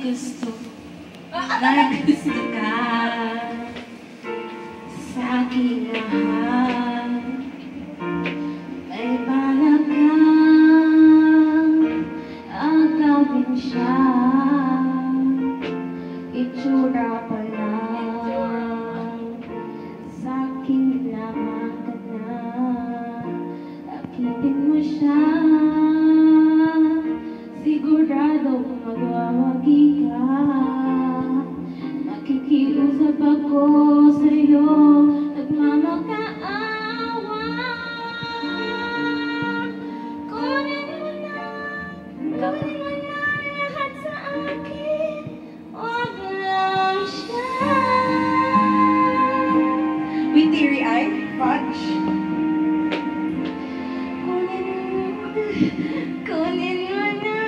gusto ka sa aking mahal. May balak kang agawin siya, itsura pa lang sa aking lamang ka na. Akitin mo siya, siguradong magwawagi ka. Makikiusap ako sa'yo, nagmamakaawa. Kunin mo na lahat sa akin, huwag lang siya. With teary-eyed, Fudge. Kunin mo na.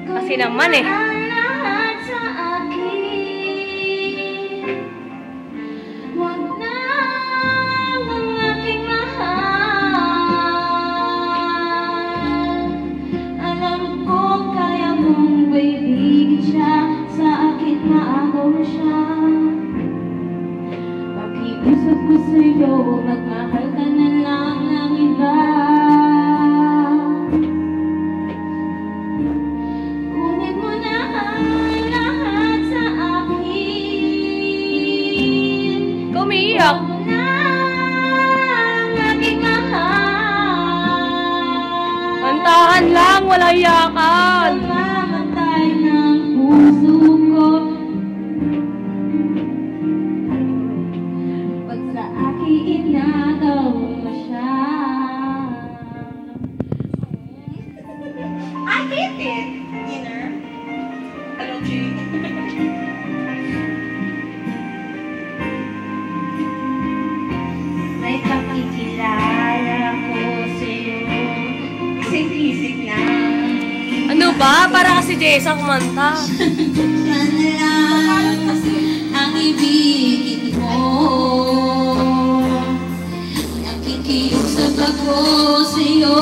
Kasi naman eh. Lahat sa akin. Huwag na ang aking mahal. Alam ko kaya mong baibigin siya, sa akin maagaw siya. Pakiusap ko sa'yo, magmahal ka na lang ng iba. Umiiyak. Huwag na ang aking mahal. Kantahan lang, wala iyakan. Mamamatay ng puso ko pag sa akin inagaw mo siya. I hate it, you know. Hello, G. May pakikilala ko sa'yo, isig-isig na. Ano ba? Para kasi Jessa kumanta. Sana lang ang ibigin mo. Nakikiusap ako sa'yo,